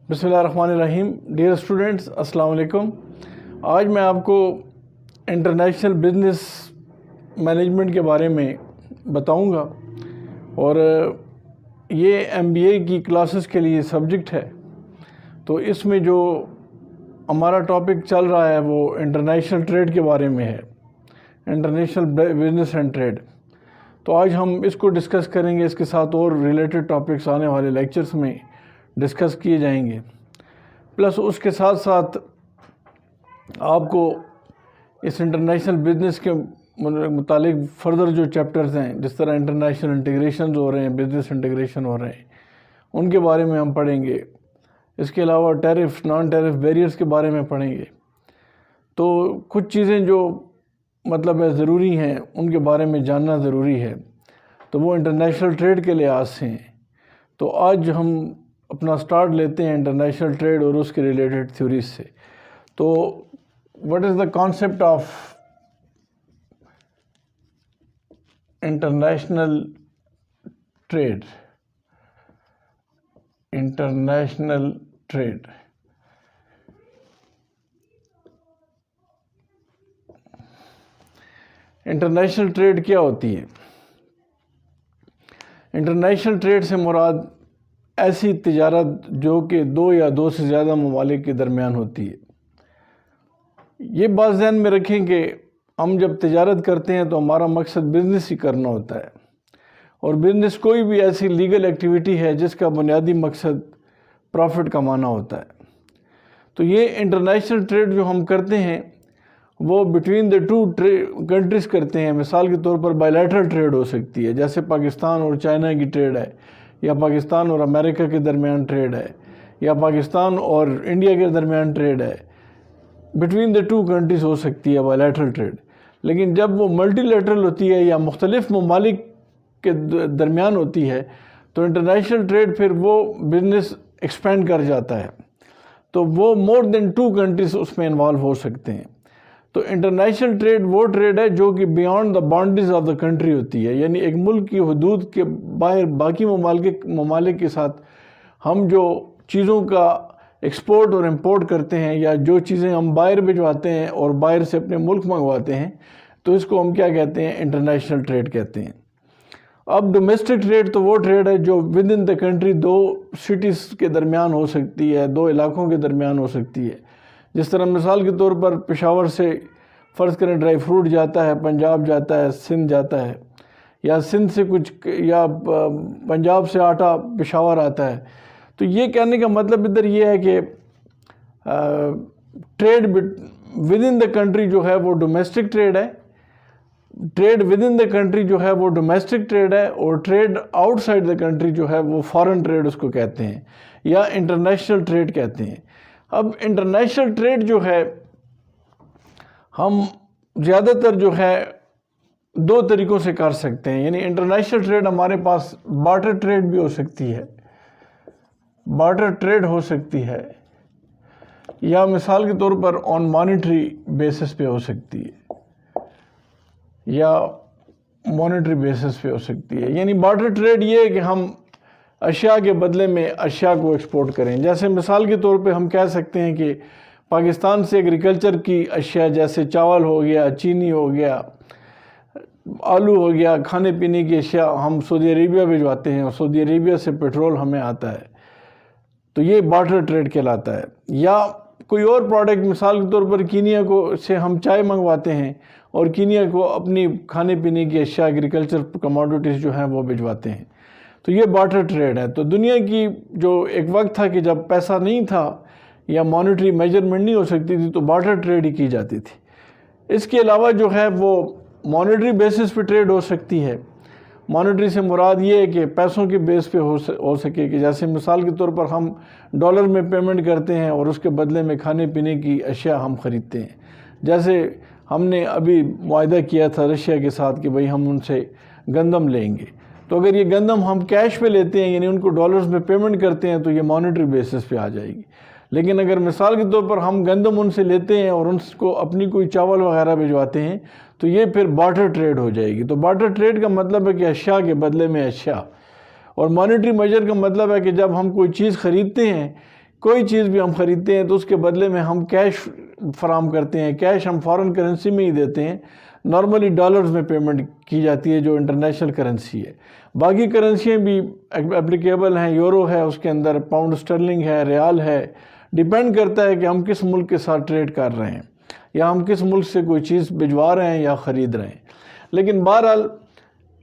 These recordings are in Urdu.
بسم اللہ الرحمن الرحیم. ڈیئر اسٹوڈنٹس، السلام علیکم. آج میں آپ کو انٹرنیشنل بزنس مینجمنٹ کے بارے میں بتاؤں گا، اور یہ MBA کی کلاسز کے لیے سبجیکٹ ہے. تو اس میں جو ہمارا ٹاپک چل رہا ہے وہ انٹرنیشنل ٹریڈ کے بارے میں ہے، انٹرنیشنل بزنس اینڈ ٹریڈ. تو آج ہم اس کو ڈسکس کریں گے. اس کے ساتھ اور ریلیٹڈ ٹاپکس آنے والے لیکچرز میں ڈسکس کیے جائیں گے. پلس اس کے ساتھ ساتھ آپ کو اس انٹرنیشنل بزنس کے متعلق فردر جو چیپٹرز ہیں، جس طرح انٹرنیشنل انٹیگریشنز ہو رہے ہیں، بزنس انٹیگریشن ہو رہے ہیں، ان کے بارے میں ہم پڑھیں گے. اس کے علاوہ ٹیرف، نان ٹیرف بیریئرز کے بارے میں پڑھیں گے. تو کچھ چیزیں جو ضروری ہیں، ان کے بارے میں جاننا ضروری ہے. تو وہ انٹرنیشنل ٹریڈ کے لحاظ سے ہیں. تو آج ہم اپنا سٹارٹ لیتے ہیں انٹرنیشنل ٹریڈ اور اس کے ریلیٹڈ تھیوریز سے. تو what is the concept of international trade? International trade. International trade کیا ہوتی ہے؟ انٹرنیشنل ٹریڈ سے مراد ایسی تجارت جو کہ دو یا دو سے زیادہ ممالک کے درمیان ہوتی ہے. یہ بات ذہن میں رکھیں کہ ہم جب تجارت کرتے ہیں تو ہمارا مقصد بزنس ہی کرنا ہوتا ہے، اور بزنس کوئی بھی ایسی لیگل ایکٹیویٹی ہے جس کا بنیادی مقصد پروفٹ کمانا ہوتا ہے. تو یہ انٹرنیشنل ٹریڈ جو ہم کرتے ہیں وہ بٹوین دا ٹو کنٹریز کرتے ہیں. مثال کے طور پر بائیلیٹرل ٹریڈ ہو سکتی ہے، جیسے پاکستان اور چائنا کی ٹریڈ ہے، یا پاکستان اور امریکہ کے درمیان ٹریڈ ہے، یا پاکستان اور انڈیا کے درمیان ٹریڈ ہے. Between the two countries who سکتی ہے بائیلیٹرل ٹریڈ. لیکن جب وہ ملٹی لیٹرل ہوتی ہے یا مختلف ممالک کے درمیان ہوتی ہے تو انٹرنیشنل ٹریڈ پھر وہ بزنس ایکسپینڈ کر جاتا ہے. تو وہ مور دین ٹو کنٹریز اس میں انوالو ہو سکتے ہیں. تو انٹرنیشنل ٹریڈ وہ ٹریڈ ہے جو کہ beyond the boundaries of the country ہوتی ہے، یعنی ایک ملک کی حدود کے باہر باقی ممالک کے ساتھ ہم جو چیزوں کا ایکسپورٹ اور امپورٹ کرتے ہیں، یا جو چیزیں ہم باہر بھجواتے ہیں اور باہر سے اپنے ملک منگواتے ہیں، تو اس کو ہم کیا کہتے ہیں؟ انٹرنیشنل ٹریڈ کہتے ہیں. اب ڈومیسٹک ٹریڈ تو وہ ٹریڈ ہے جو ود ان دا کنٹری دو سٹیز کے درمیان ہو سکتی ہے، دو علاقوں کے درمیان ہو سکتی ہے. جس طرح مثال کے طور پر پشاور سے فرض کریں ڈرائی فروٹ جاتا ہے، پنجاب جاتا ہے، سندھ جاتا ہے، یا سندھ سے کچھ، یا پنجاب سے آٹا پشاور آتا ہے. تو یہ کہنے کا مطلب ادھر یہ ہے کہ trade within the country جو ہے وہ ڈومیسٹک ٹریڈ ہے، trade within the country جو ہے وہ ڈومیسٹک ٹریڈ ہے، اور trade outside the country جو ہے وہ فارن ٹریڈ اس کو کہتے ہیں، یا انٹرنیشنل ٹریڈ کہتے ہیں. اب انٹرنیشنل ٹریڈ جو ہے ہم زیادہ تر جو ہے دو طریقوں سے کر سکتے ہیں. یعنی انٹرنیشنل ٹریڈ ہمارے پاس بارٹر ٹریڈ بھی ہو سکتی ہے، بارٹر ٹریڈ ہو سکتی ہے، یا مثال کے طور پر آن مانیٹری بیسس پہ ہو سکتی ہے، یا مانیٹری بیسس پہ ہو سکتی ہے. یعنی بارٹر ٹریڈ یہ ہے کہ ہم اشیاء کے بدلے میں اشیاء کو ایکسپورٹ کریں. جیسے مثال کے طور پہ ہم کہہ سکتے ہیں کہ پاکستان سے ایگریکلچر کی اشیاء جیسے چاول ہو گیا، چینی ہو گیا، آلو ہو گیا، کھانے پینے کی اشیاء ہم سعودی عربیہ بھجواتے ہیں، اور سعودی عربیہ سے پیٹرول ہمیں آتا ہے. تو یہ بارٹر ٹریڈ کہلاتا ہے. یا کوئی اور پروڈکٹ، مثال کے طور پر کینیا سے ہم چائے منگواتے ہیں، اور کینیا کو اپنی کھانے پینے کی اشیاء، ایگریکلچر کموڈیٹیز جو ہیں وہ بھجواتے ہیں. تو یہ بارٹر ٹریڈ ہے. تو دنیا کی جو ایک وقت تھا کہ جب پیسہ نہیں تھا یا مانیٹری میجرمنٹ نہیں ہو سکتی تھی، تو بارٹر ٹریڈ ہی کی جاتی تھی. اس کے علاوہ جو ہے وہ مانیٹری بیسس پہ ٹریڈ ہو سکتی ہے. مانیٹری سے مراد یہ ہے کہ پیسوں کے بیس پہ ہو سکے، کہ جیسے مثال کے طور پر ہم ڈالر میں پیمنٹ کرتے ہیں اور اس کے بدلے میں کھانے پینے کی اشیاء ہم خریدتے ہیں. جیسے ہم نے ابھی معاہدہ کیا تھا رشیا کے ساتھ کہ بھئی ہم ان سے گندم لیں گے. تو اگر یہ گندم ہم کیش پہ لیتے ہیں، یعنی ان کو ڈالرز میں پیمنٹ کرتے ہیں، تو یہ مانیٹری بیسس پہ آ جائے گی. لیکن اگر مثال کے طور پر ہم گندم ان سے لیتے ہیں اور ان کو اپنی کوئی چاول وغیرہ بھجواتے ہیں، تو یہ پھر بارٹر ٹریڈ ہو جائے گی. تو بارٹر ٹریڈ کا مطلب ہے کہ اشیاء کے بدلے میں اشیاء. اور مانیٹری میجر کا مطلب ہے کہ جب ہم کوئی چیز خریدتے ہیں، کوئی چیز بھی ہم خریدتے ہیں تو اس کے بدلے میں ہم کیش فراہم کرتے ہیں، کیش ہم فارن کرنسی میں ہی دیتے ہیں، نارملی ڈالرز میں پیمنٹ کی جاتی ہے جو انٹرنیشنل کرنسی ہے۔ باقی کرنسیاں بھی اپلیکیبل ہیں، یورو ہے اس کے اندر، پاؤنڈ اسٹرلنگ ہے، ریال ہے، ڈیپینڈ کرتا ہے کہ ہم کس ملک کے ساتھ ٹریڈ کر رہے ہیں یا ہم کس ملک سے کوئی چیز بھجوا رہے ہیں یا خرید رہے ہیں۔ لیکن بہرحال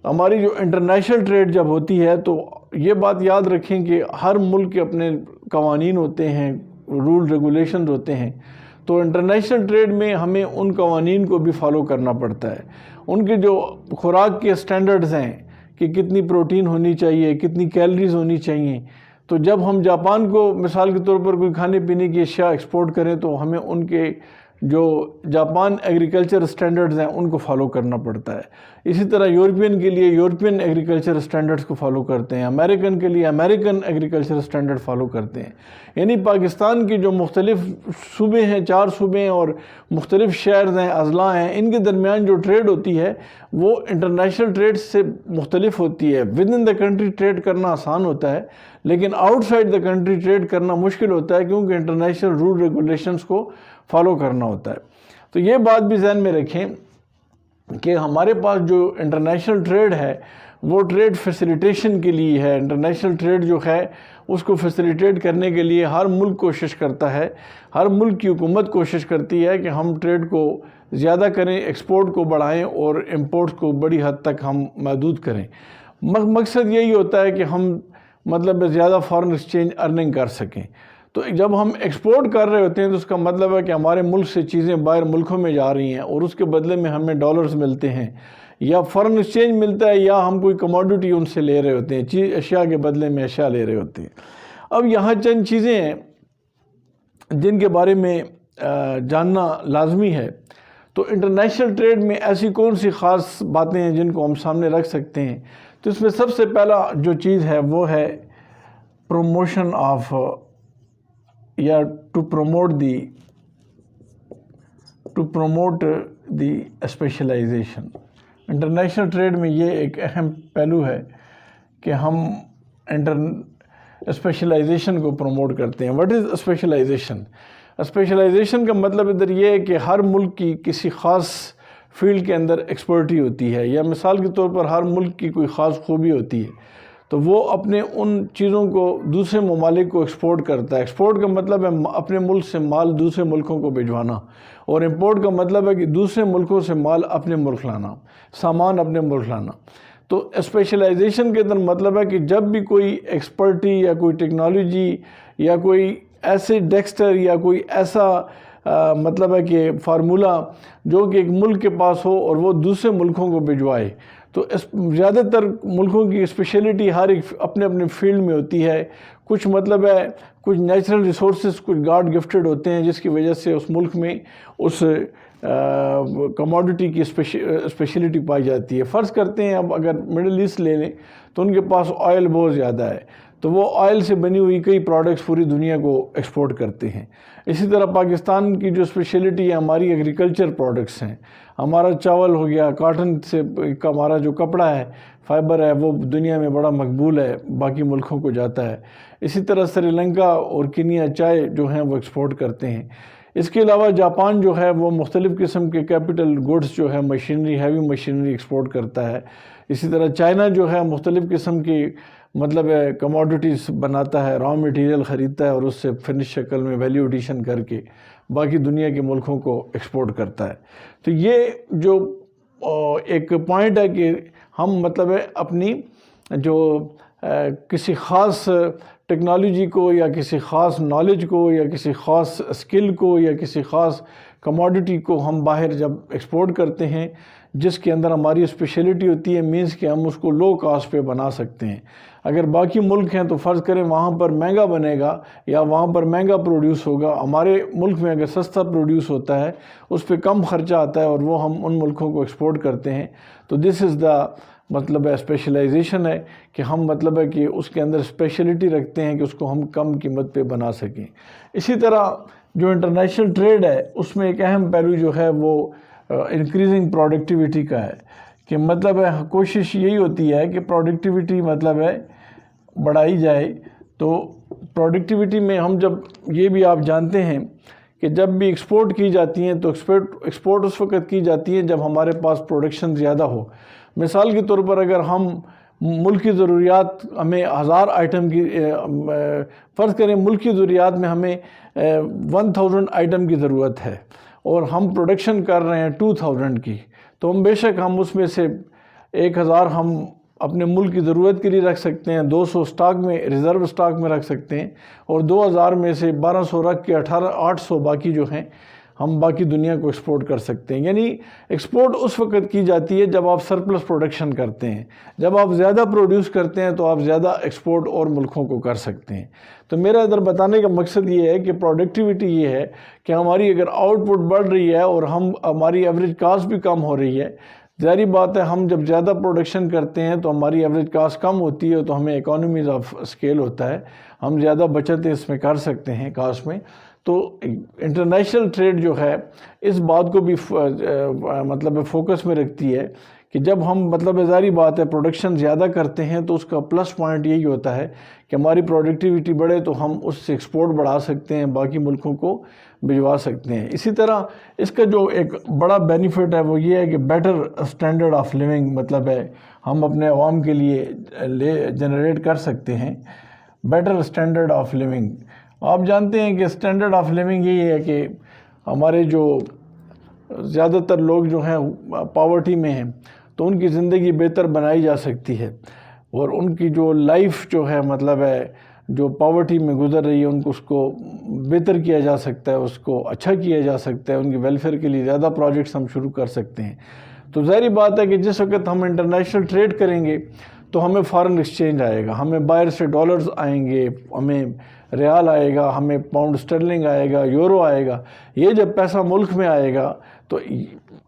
ہماری جو انٹرنیشنل ٹریڈ جب ہوتی ہے تو یہ بات یاد رکھیں کہ ہر ملک کے اپنے قوانین ہوتے ہیں، رول ریگولیشنز ہوتے ہیں، تو انٹرنیشنل ٹریڈ میں ہمیں ان قوانین کو بھی فالو کرنا پڑتا ہے۔ ان کے جو خوراک کے سٹینڈرڈز ہیں کہ کتنی پروٹین ہونی چاہیے، کتنی کیلریز ہونی چاہیے، تو جب ہم جاپان کو مثال کے طور پر کوئی کھانے پینے کی اشیاء ایکسپورٹ کریں تو ہمیں ان کے جو جاپان ایگریکلچر سٹینڈرڈز ہیں ان کو فالو کرنا پڑتا ہے۔ اسی طرح یورپین کے لیے یورپین ایگریکلچر سٹینڈرڈز کو فالو کرتے ہیں، امریکن کے لیے امریکن ایگریکلچر سٹینڈرڈ فالو کرتے ہیں۔ یعنی پاکستان کی جو مختلف صوبے ہیں، 4 صوبے ہیں اور مختلف شہرز ہیں، اضلاع ہیں، ان کے درمیان جو ٹریڈ ہوتی ہے وہ انٹرنیشنل ٹریڈ سے مختلف ہوتی ہے۔ Within the country trade کرنا آسان ہوتا ہے لیکن outside the country trade کرنا مشکل ہوتا ہے کیونکہ انٹرنیشنل رول ریگولیشنز کو فالو کرنا ہوتا ہے۔ تو یہ بات بھی ذہن میں رکھیں کہ ہمارے پاس جو انٹرنیشنل ٹریڈ ہے وہ ٹریڈ فیسیلیٹیشن کے لیے ہے۔ انٹرنیشنل ٹریڈ جو ہے اس کو فیسیلیٹیٹ کرنے کے لیے ہر ملک کوشش کرتا ہے، ہر ملک کی حکومت کوشش کرتی ہے کہ ہم ٹریڈ کو زیادہ کریں، ایکسپورٹ کو بڑھائیں اور امپورٹ کو بڑی حد تک ہم محدود کریں۔ مقصد یہی ہوتا ہے کہ ہم مطلب زیادہ فارن ایکسچینج ارننگ کر سکیں۔ تو جب ہم ایکسپورٹ کر رہے ہوتے ہیں تو اس کا مطلب ہے کہ ہمارے ملک سے چیزیں باہر ملکوں میں جا رہی ہیں اور اس کے بدلے میں ہمیں ڈالرز ملتے ہیں یا فارن ایکسچینج ملتا ہے یا ہم کوئی کموڈٹی ان سے لے رہے ہوتے ہیں، اشیاء کے بدلے میں اشیاء لے رہے ہوتے ہیں۔ اب یہاں چند چیزیں ہیں جن کے بارے میں جاننا لازمی ہے۔ تو انٹرنیشنل ٹریڈ میں ایسی کون سی خاص باتیں ہیں جن کو ہم سامنے رکھ سکتے ہیں؟ تو اس میں سب سے پہلا جو چیز ہے وہ ہے پروموشن آف یا to promote the specialisation. International trade میں یہ ایک اہم پہلو ہے کہ ہم اسپیشلائزیشن کو پروموٹ کرتے ہیں۔ What is specialisation? اسپیشلائزیشن کا مطلب ادھر یہ ہے کہ ہر ملک کی کسی خاص فیلڈ کے اندر ایکسپرٹی ہوتی ہے، یا مثال کے طور پر ہر ملک کی کوئی خاص خوبی ہوتی ہے تو وہ اپنے ان چیزوں کو دوسرے ممالک کو ایکسپورٹ کرتا ہے۔ ایکسپورٹ کا مطلب ہے اپنے ملک سے مال دوسرے ملکوں کو بھجوانا، اور امپورٹ کا مطلب ہے کہ دوسرے ملکوں سے مال اپنے ملک لانا، سامان اپنے ملک لانا۔ تو اسپیشلائزیشن کے اندر مطلب ہے کہ جب بھی کوئی ایکسپرٹی یا کوئی ٹیکنالوجی یا کوئی ایسے ڈیکسٹر یا کوئی ایسا مطلب ہے کہ فارمولہ جو کہ ایک ملک کے پاس ہو اور وہ دوسرے ملکوں کو بھجوائے، تو زیادہ تر ملکوں کی اسپیشلٹی ہر ایک اپنے اپنے فیلڈ میں ہوتی ہے۔ کچھ مطلب ہے کچھ نیچرل ریسورسز کچھ گاڈ گفٹڈ ہوتے ہیں جس کی وجہ سے اس ملک میں اس کموڈٹی کی اسپیشلٹی پائی جاتی ہے۔ فرض کرتے ہیں اب اگر مڈل ایسٹ لے لیں تو ان کے پاس آئل بہت زیادہ ہے، تو وہ آئل سے بنی ہوئی کئی پروڈکٹس پوری دنیا کو ایکسپورٹ کرتے ہیں۔ اسی طرح پاکستان کی جو اسپیشلٹی ہے ہماری ایگریکلچر پروڈکٹس ہیں، ہمارا چاول ہو گیا، کاٹن سے ہمارا جو کپڑا ہے، فائبر ہے، وہ دنیا میں بڑا مقبول ہے، باقی ملکوں کو جاتا ہے۔ اسی طرح سری لنکا اور کینیا چائے جو ہیں وہ ایکسپورٹ کرتے ہیں۔ اس کے علاوہ جاپان جو ہے وہ مختلف قسم کے کیپٹل گوڈز جو ہے مشینری، ہیوی مشینری ایکسپورٹ کرتا ہے۔ اسی طرح چائنا جو ہے مختلف قسم کی مطلب ہے کموڈٹیز بناتا ہے، را میٹیریل خریدتا ہے اور اس سے فنش شکل میں ویلیو ایڈیشن کر کے باقی دنیا کے ملکوں کو ایکسپورٹ کرتا ہے۔ تو یہ جو ایک پوائنٹ ہے کہ ہم مطلب ہے اپنی جو کسی خاص ٹیکنالوجی کو یا کسی خاص نالج کو یا کسی خاص اسکل کو یا کسی خاص کموڈٹی کو ہم باہر جب ایکسپورٹ کرتے ہیں جس کے اندر ہماری اسپیشلٹی ہوتی ہے، مینس کہ ہم اس کو لو کاسٹ پہ بنا سکتے ہیں۔ اگر باقی ملک ہیں تو فرض کریں وہاں پر مہنگا بنے گا یا وہاں پر مہنگا پروڈیوس ہوگا، ہمارے ملک میں اگر سستا پروڈیوس ہوتا ہے اس پہ کم خرچہ آتا ہے اور وہ ہم ان ملکوں کو ایکسپورٹ کرتے ہیں۔ تو دس از دا مطلب ہے اسپیشلائزیشن ہے کہ ہم مطلب ہے کہ اس کے اندر اسپیشلٹی رکھتے ہیں کہ اس کو ہم کم قیمت پہ بنا سکیں۔ اسی طرح جو انٹرنیشنل ٹریڈ ہے اس میں ایک اہم پہلو جو ہے وہ انکریزنگ پروڈکٹیوٹی کا ہے، کہ مطلب ہے کوشش یہی ہوتی ہے کہ پروڈکٹیوٹی مطلب ہے بڑھائی جائے۔ تو پروڈکٹیوٹی میں ہم جب یہ بھی آپ جانتے ہیں کہ جب بھی ایکسپورٹ کی جاتی ہیں تو ایکسپورٹ اس وقت کی جاتی ہے جب ہمارے پاس پروڈکشن زیادہ ہو. مثال کے طور پر اگر ہم ملک کی ضروریات ہمیں 1000 آئٹم کی فرض کریں ملک کی ضروریات میں ہمیں 1000 آئٹم کی ضرورت ہے اور ہم پروڈکشن کر رہے ہیں 2000 کی, تو ہم بے شک ہم اس میں سے 1000 ہم اپنے ملک کی ضرورت کے لیے رکھ سکتے ہیں, 200 سٹاک میں ریزرو سٹاک میں رکھ سکتے ہیں, اور 2000 میں سے 1200 رکھ کے 800 باقی جو ہیں ہم باقی دنیا کو ایکسپورٹ کر سکتے ہیں. یعنی ایکسپورٹ اس وقت کی جاتی ہے جب آپ سرپلس پروڈکشن کرتے ہیں, جب آپ زیادہ پروڈیوس کرتے ہیں تو آپ زیادہ ایکسپورٹ اور ملکوں کو کر سکتے ہیں. تو میرا ادھر بتانے کا مقصد یہ ہے کہ پروڈکٹیوٹی یہ ہے کہ ہماری اگر آؤٹ پٹ بڑھ رہی ہے اور ہماری ایوریج کاسٹ بھی کم ہو رہی ہے, ظاہری بات ہے ہم جب زیادہ پروڈکشن کرتے ہیں تو ہماری ایوریج کاسٹ کم ہوتی ہے تو ہمیں اکانومیز آف اسکیل ہوتا ہے, ہم زیادہ بچتیں اس میں کر سکتے ہیں کاسٹ میں. تو انٹرنیشنل ٹریڈ جو ہے اس بات کو بھی مطلب فوکس میں رکھتی ہے کہ جب ہم ظاہری بات ہے پروڈکشن زیادہ کرتے ہیں تو اس کا پلس پوائنٹ یہی ہوتا ہے کہ ہماری پروڈکٹیوٹی بڑھے تو ہم اس سے ایکسپورٹ بڑھا سکتے ہیں, باقی ملکوں کو بھجوا سکتے ہیں. اسی طرح اس کا جو ایک بڑا بینیفٹ ہے وہ یہ ہے کہ بیٹر اسٹینڈرڈ آف لیونگ مطلب ہے ہم اپنے عوام کے لیے جنریٹ کر سکتے ہیں بیٹر اسٹینڈرڈ آف لیونگ. آپ جانتے ہیں کہ اسٹینڈرڈ آف لیونگ یہی ہے کہ ہمارے جو زیادہ تر لوگ جو ہیں پاورٹی میں ہیں تو ان کی زندگی بہتر بنائی جا سکتی ہے, اور ان کی جو لائف جو ہے جو پاورٹی میں گزر رہی ہے ان کو اس کو بہتر کیا جا سکتا ہے, اس کو اچھا کیا جا سکتا ہے, ان کی ویلفیئر کے لیے زیادہ پروجیکٹس ہم شروع کر سکتے ہیں. تو ظاہری بات ہے کہ جس وقت ہم انٹرنیشنل ٹریڈ کریں گے تو ہمیں فارن ایکسچینج آئے گا, ہمیں باہر سے ڈالرز آئیں گے, ہمیں ریال آئے گا, ہمیں پاؤنڈ اسٹرلنگ آئے گا, یورو آئے گا. یہ جب پیسہ ملک میں آئے گا تو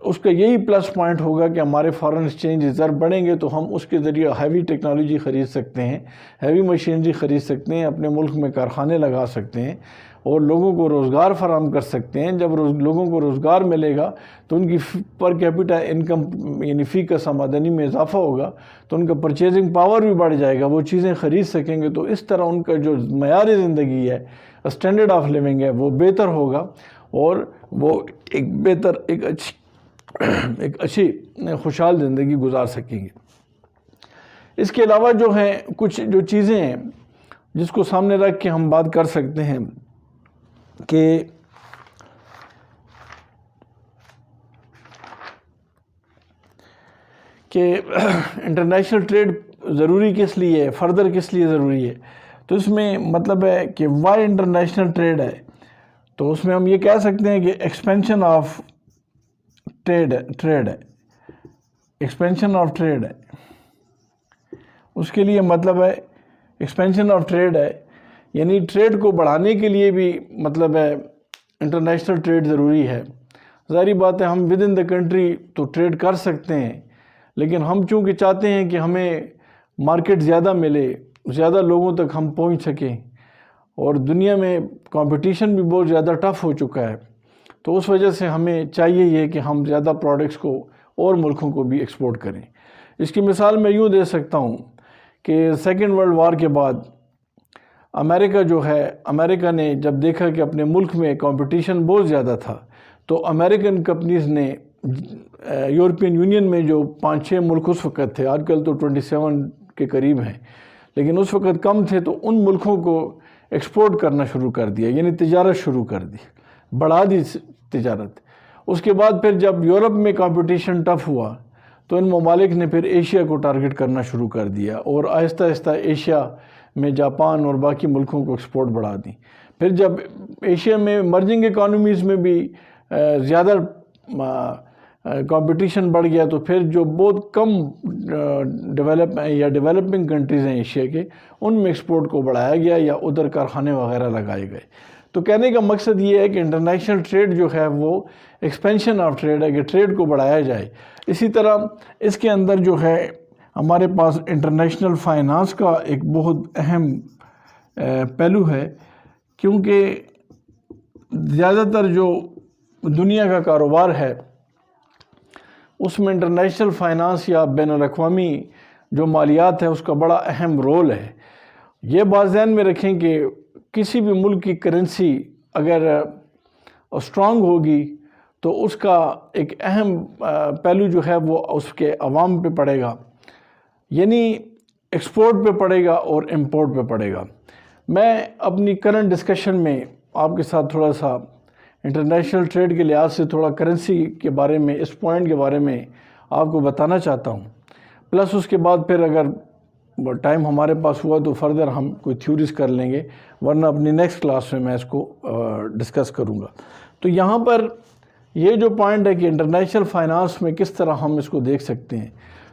اس کا یہی پلس پوائنٹ ہوگا کہ ہمارے فارن ایکسچینج ریزرو بڑھیں گے تو ہم اس کے ذریعے ہیوی ٹیکنالوجی خرید سکتے ہیں, ہیوی مشینری خرید سکتے ہیں, اپنے ملک میں کارخانے لگا سکتے ہیں اور لوگوں کو روزگار فراہم کر سکتے ہیں. جب لوگوں کو روزگار ملے گا تو ان کی پر کیپٹا انکم یعنی فی کا آمدنی میں اضافہ ہوگا تو ان کا پرچیزنگ پاور بھی بڑھ جائے گا, وہ چیزیں خرید سکیں گے. تو اس طرح ان کا جو معیار زندگی ہے اسٹینڈرڈ آف لیونگ ہے وہ بہتر ہوگا اور وہ ایک اچھی خوشحال زندگی گزار سکیں گے. اس کے علاوہ جو ہیں کچھ جو چیزیں ہیں جس کو سامنے رکھ کے ہم بات کر سکتے ہیں کہ انٹرنیشنل ٹریڈ ضروری کس لیے ہے, فردر کس لیے ضروری ہے. تو اس میں مطلب ہے کہ وائی انٹرنیشنل ٹریڈ ہے, تو اس میں ہم یہ کہہ سکتے ہیں کہ ایکسپینشن آف ٹریڈ ہے, ایکسپینشن آف ٹریڈ ہے. اس کے لیے مطلب ہے ایکسپینشن آف ٹریڈ ہے یعنی ٹریڈ کو بڑھانے کے لیے بھی مطلب ہے انٹرنیشنل ٹریڈ ضروری ہے. ظاہری بات ہے ہم ود ان دا کنٹری تو ٹریڈ کر سکتے ہیں, لیکن ہم چونکہ چاہتے ہیں کہ ہمیں مارکیٹ زیادہ ملے, زیادہ لوگوں تک ہم پہنچ سکیں, اور دنیا میں کمپٹیشن بھی بہت زیادہ ٹف ہو چکا ہے, تو اس وجہ سے ہمیں چاہیے یہ کہ ہم زیادہ پروڈکٹس کو اور ملکوں کو بھی ایکسپورٹ کریں. اس کی مثال میں یوں دے سکتا ہوں کہ سیکنڈ ورلڈ وار کے بعد امریکہ جو ہے, امریکہ نے جب دیکھا کہ اپنے ملک میں کمپٹیشن بہت زیادہ تھا تو امریکن کمپنیز نے یورپین یونین میں جو 5-6 ملک اس وقت تھے, آج کل تو 27 کے قریب ہیں, لیکن اس وقت کم تھے, تو ان ملکوں کو ایکسپورٹ کرنا شروع کر دیا, یعنی تجارت شروع کر دی, بڑھا دی تجارت. اس کے بعد پھر جب یورپ میں کمپٹیشن ٹف ہوا تو ان ممالک نے پھر ایشیا کو ٹارگٹ کرنا شروع کر دیا اور آہستہ آہستہ ایشیا میں جاپان اور باقی ملکوں کو ایکسپورٹ بڑھا دی. پھر جب ایشیا میں مرجنگ اکانومیز میں بھی زیادہ کمپٹیشن بڑھ گیا تو پھر جو بہت کم ڈیولپ یا ڈیولپنگ کنٹریز ہیں ایشیا کے, ان میں ایکسپورٹ کو بڑھایا گیا یا ادھر کارخانے وغیرہ لگائے گئے. تو کہنے کا مقصد یہ ہے کہ انٹرنیشنل ٹریڈ جو ہے وہ ایکسپینشن آف ٹریڈ ہے کہ ٹریڈ کو بڑھایا جائے. اسی طرح اس کے اندر جو ہے ہمارے پاس انٹرنیشنل فائنانس کا ایک بہت اہم پہلو ہے, کیونکہ زیادہ تر جو دنیا کا کاروبار ہے اس میں انٹرنیشنل فائنانس یا بین الاقوامی جو مالیات ہے اس کا بڑا اہم رول ہے. یہ بات ذہن میں رکھیں کہ کسی بھی ملک کی کرنسی اگر اسٹرانگ ہوگی تو اس کا ایک اہم پہلو جو ہے وہ اس کے عوام پہ پڑے گا، یعنی ایکسپورٹ پہ پڑے گا اور امپورٹ پہ پڑے گا۔ میں اپنی کرنٹ ڈسکشن میں آپ کے ساتھ تھوڑا سا انٹرنیشنل ٹریڈ کے لحاظ سے تھوڑا کرنسی کے بارے میں، اس پوائنٹ کے بارے میں آپ کو بتانا چاہتا ہوں، پلس اس کے بعد پھر اگر ٹائم ہمارے پاس ہوا تو فردر ہم کوئی تھیوریز کر لیں گے، ورنہ اپنی نیکسٹ کلاس میں اس کو ڈسکس کروں گا۔ تو یہاں پر یہ جو پوائنٹ ہے کہ انٹرنیشنل فائنانس میں کس طرح ہم اس کو دیکھ سکتے ہیں،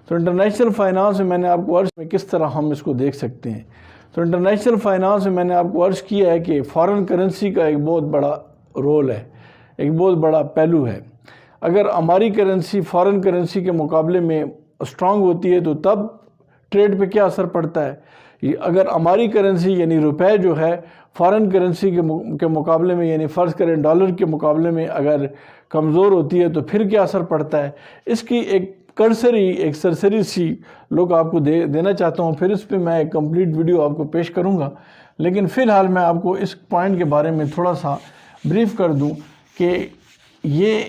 تو انٹرنیشنل فائنانس میں نے آپ کو عرض میں کس طرح ہم اس کو دیکھ سکتے ہیں، تو انٹرنیشنل فائنانس میں نے آپ کو عرض کیا ہے کہ فارن کرنسی کا ایک بہت بڑا رول ہے، ایک بہت بڑا پہلو ہے۔ اگر ہماری کرنسی فارن کرنسی کے مقابلے میں اسٹرانگ ہوتی ہے تو تب ٹریڈ پہ کیا اثر پڑتا ہے۔ اگر ہماری کرنسی یعنی روپے جو ہے فارن کرنسی کے مقابلے میں، یعنی فرض کریں ڈالر کے مقابلے میں اگر کمزور ہوتی ہے تو پھر کیا اثر پڑتا ہے، اس کی ایک کرسری، ایک سرسری سی لوگ آپ کو دینا چاہتا ہوں، پھر اس پہ میں ایک کمپلیٹ ویڈیو آپ کو پیش کروں گا، لیکن فی الحال میں آپ کو اس پوائنٹ کے بارے میں تھوڑا سا بریف کر دوں کہ یہ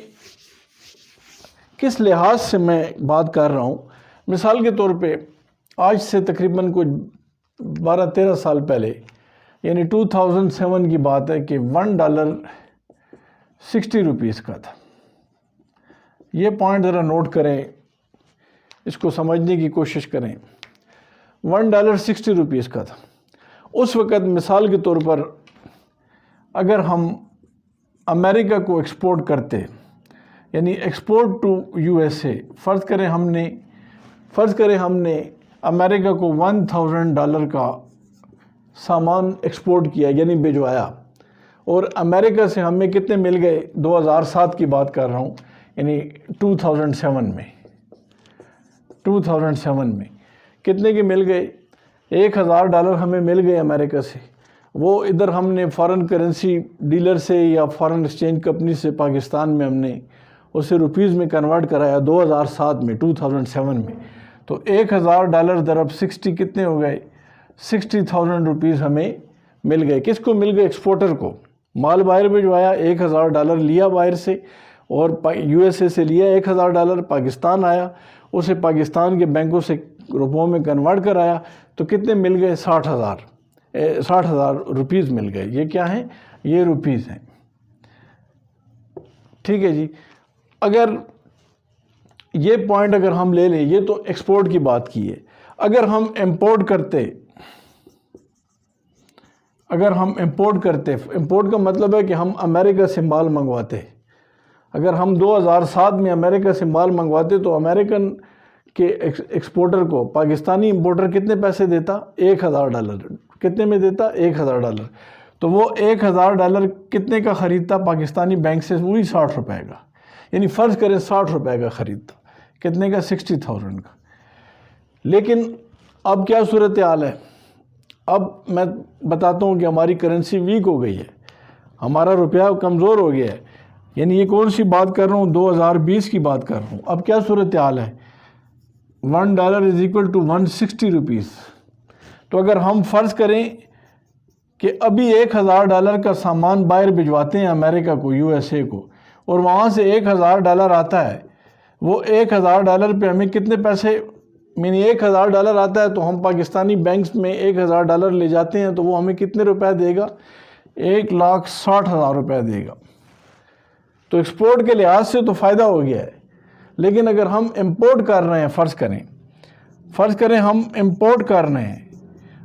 کس لحاظ سے میں بات کر رہا ہوں۔ مثال کے طور پہ آج سے تقریباً کچھ 12-13 سال پہلے، یعنی 2007 کی بات ہے کہ $1 60 روپیز کا تھا۔ یہ پوائنٹ ذرا نوٹ کریں، اس کو سمجھنے کی کوشش کریں۔ $1 60 روپیز کا تھا اس وقت۔ مثال کے طور پر اگر ہم امریکہ کو ایکسپورٹ کرتے، یعنی ایکسپورٹ ٹو USA، فرض کریں ہم نے امریکہ کو $1000 کا سامان ایکسپورٹ کیا، یعنی بھجوایا، اور امریکہ سے ہمیں کتنے مل گئے، 2007 کی بات کر رہا ہوں، یعنی 2007 میں کتنے کے مل گئے، $1000 ہمیں مل گئے امریکہ سے۔ وہ ادھر ہم نے فارن کرنسی ڈیلر سے یا فارن ایکسچینج کمپنی سے پاکستان میں ہم نے اسے روپیز میں کنورٹ کرایا 2007 میں، تو $1000 ضرب 60 کتنے ہو گئے، 60,000 روپیز ہمیں مل گئے۔ کس کو مل گئے؟ ایکسپورٹر کو۔ مال باہر بھجوایا، $1000 لیا باہر سے، اور USA سے لیا $1000، پاکستان آیا، اسے پاکستان کے بینکوں سے روپوں میں کنورٹ کرایا، تو کتنے مل گئے، 60,000 روپیز مل گئے۔ یہ کیا ہیں؟ یہ روپیز ہیں، ٹھیک ہے جی۔ اگر یہ پوائنٹ اگر ہم لے لیں، یہ تو ایکسپورٹ کی بات کی ہے۔ اگر ہم امپورٹ کرتے، امپورٹ کا مطلب ہے کہ ہم امریکہ سے مال منگواتے۔ اگر ہم 2007 میں امریکہ سے مال منگواتے تو امریکن کے ایکسپورٹر کو پاکستانی امپورٹر کتنے پیسے دیتا؟ $1000۔ کتنے میں دیتا؟ $1000۔ تو وہ $1000 کتنے کا خریدتا پاکستانی بینک سے؟ وہی 60 روپے کا، یعنی فرض کریں 60 روپے کا خریدتا۔ کتنے کا؟ 60,000 کا۔ لیکن اب کیا صورتحال ہے؟ اب میں بتاتا ہوں کہ ہماری کرنسی ویک ہو گئی ہے، ہمارا روپیہ کمزور ہو گیا ہے، یعنی یہ کون سی بات کر رہا ہوں؟ 2020 کی بات کر رہا ہوں۔ اب کیا صورتحال ہے؟ $1 = 160 روپیز۔ تو اگر ہم فرض کریں کہ ابھی $1000 کا سامان باہر بھجواتے ہیں امریکہ کو، USA کو، اور وہاں سے $1000 آتا ہے، وہ $1000 پہ ہمیں کتنے پیسے، یعنی $1000 آتا ہے تو ہم پاکستانی بینکس میں $1000 لے جاتے ہیں، تو وہ ہمیں کتنے روپے دے گا؟ 1,60,000 روپے دے گا۔ تو ایکسپورٹ کے لحاظ سے تو فائدہ ہو گیا ہے، لیکن اگر ہم امپورٹ کر رہے ہیں، فرض کریں ہم امپورٹ کر رہے ہیں،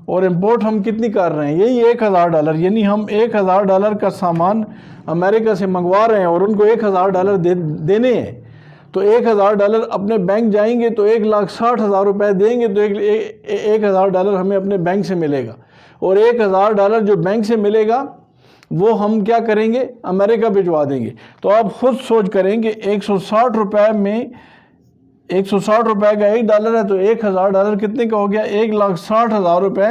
اور امپورٹ ہم کتنی کر رہے ہیں؟ یہی $1000، یعنی ہم $1000 کا سامان امریکہ سے منگوا رہے ہیں اور ان کو $1000 دینے ہیں، تو $1000 اپنے بینک جائیں گے تو 1,60,000 روپے دیں گے، تو $1000 ہمیں اپنے بینک سے ملے گا، اور $1000 جو بینک سے ملے گا وہ ہم کیا کریں گے؟ امریکہ بھجوا دیں گے۔ تو آپ خود سوچ کریں کہ 160 روپے میں 160 روپے کا $1 ہے، تو $1000 کتنے کا ہو گیا؟ 1,60,000 روپے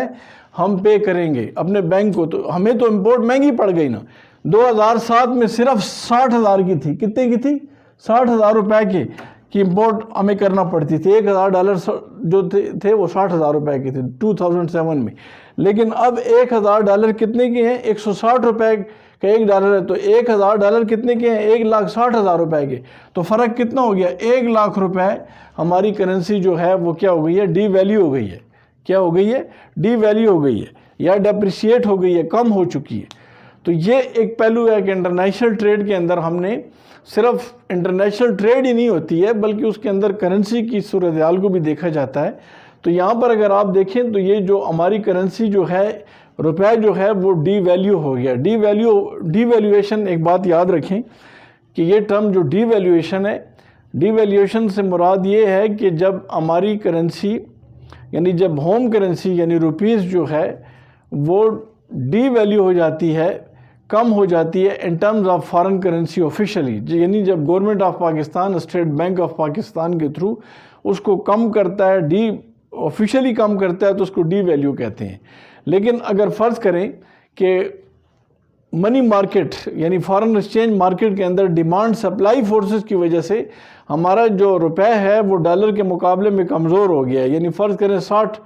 ہم پے کریں گے اپنے بینک کو۔ تو ہمیں تو امپورٹ مہنگی پڑ گئی نا، 2007 میں صرف 60,000 کی تھی۔ کتنے کی تھی؟ 60,000 روپے کی امپورٹ ہمیں کرنا پڑتی تھی۔ $1000 جو تھے وہ 60,000 روپے کے تھے 2007 میں۔ لیکن اب $1000 کتنے کے ہیں؟ $160 کا $1 ہے، تو $1000 کتنے کے ہیں؟ 1,60,000 روپے کے۔ تو فرق کتنا ہو گیا؟ 1 لاکھ روپے ہماری کرنسی جو ہے وہ کیا ہو گئی ہے؟ ڈی ویلیو ہو گئی ہے۔ کیا ہو گئی ہے؟ ڈی ویلیو ہو گئی ہے یا ڈیپریشیٹ ہو گئی ہے، کم ہو چکی ہے۔ تو یہ ایک پہلو ہے کہ انٹرنیشنل ٹریڈ کے اندر ہم نے صرف انٹرنیشنل ٹریڈ ہی نہیں ہوتی ہے بلکہ اس کے اندر کرنسی کی صورتحال کو بھی دیکھا جاتا ہے۔ تو یہاں پر اگر آپ دیکھیں تو یہ جو ہماری کرنسی جو ہے روپے جو ہے وہ ڈی ویلیو ہو گیا۔ ڈی ویلیویشن، ایک بات یاد رکھیں کہ یہ ٹرم جو ڈی ویلیویشن ہے، ڈی ویلیویشن سے مراد یہ ہے کہ جب ہماری کرنسی یعنی جب ہوم کرنسی یعنی روپیز جو ہے وہ ڈی ویلیو ہو جاتی ہے، کم ہو جاتی ہے in terms of foreign currency officially, یعنی جب government of Pakistan state bank of Pakistan کے تھرو اس کو کم کرتا ہے، ڈی آفیشلی کم کرتا ہے تو اس کو ڈی ویلیو کہتے ہیں۔ لیکن اگر فرض کریں کہ منی مارکیٹ یعنی فارن ایکسچینج مارکیٹ کے اندر ڈیمانڈ سپلائی فورسز کی وجہ سے ہمارا جو روپے ہے وہ ڈالر کے مقابلے میں کمزور ہو گیا ہے، یعنی فرض کریں $60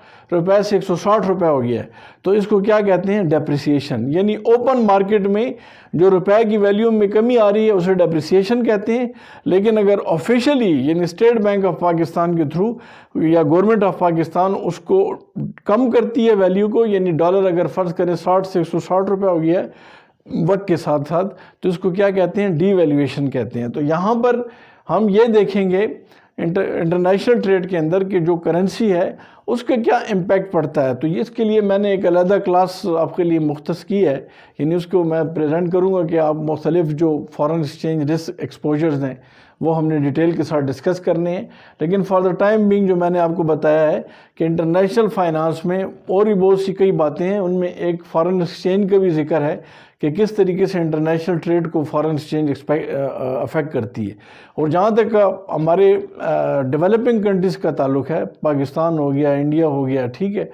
سے $160 ہو گیا ہے، تو اس کو کیا کہتے ہیں؟ ڈیپریسیشن۔ یعنی اوپن مارکیٹ میں جو روپے کی ویلیو میں کمی آ رہی ہے اسے ڈیپریسیشن کہتے ہیں۔ لیکن اگر آفیشلی یعنی اسٹیٹ بینک آف پاکستان کے تھرو یا گورنمنٹ آف پاکستان اس کو کم کرتی ہے ویلیو کو، یعنی ڈالر اگر فرض کریں 60 سے $160 ہو گیا ہے وقت کے ساتھ ساتھ، تو اس کو کیا کہتے ہیں؟ ڈی ویلیویشن کہتے ہیں۔ تو یہاں پر ہم یہ دیکھیں گے انٹرنیشنل ٹریڈ کے اندر کہ جو کرنسی ہے اس کا کیا امپیکٹ پڑتا ہے۔ تو اس کے لیے میں نے ایک علیحدہ کلاس آپ کے لیے مختص کی ہے، یعنی اس کو میں پریزنٹ کروں گا کہ آپ مختلف جو فارن ایکسچینج رسک ایکسپوجرز ہیں وہ ہم نے ڈیٹیل کے ساتھ ڈسکس کرنے ہیں۔ لیکن فار دا ٹائم بینگ جو میں نے آپ کو بتایا ہے کہ انٹرنیشنل فائنانس میں اور بھی بہت سی کئی باتیں ہیں، ان میں ایک فارن ایکسچینج کا بھی ذکر ہے کہ کس طریقے سے انٹرنیشنل ٹریڈ کو فارن ایکسچینج افیکٹ کرتی ہے۔ اور جہاں تک ہمارے ڈیولپنگ کنٹریز کا تعلق ہے، پاکستان ہو گیا، انڈیا ہو گیا، ٹھیک ہے،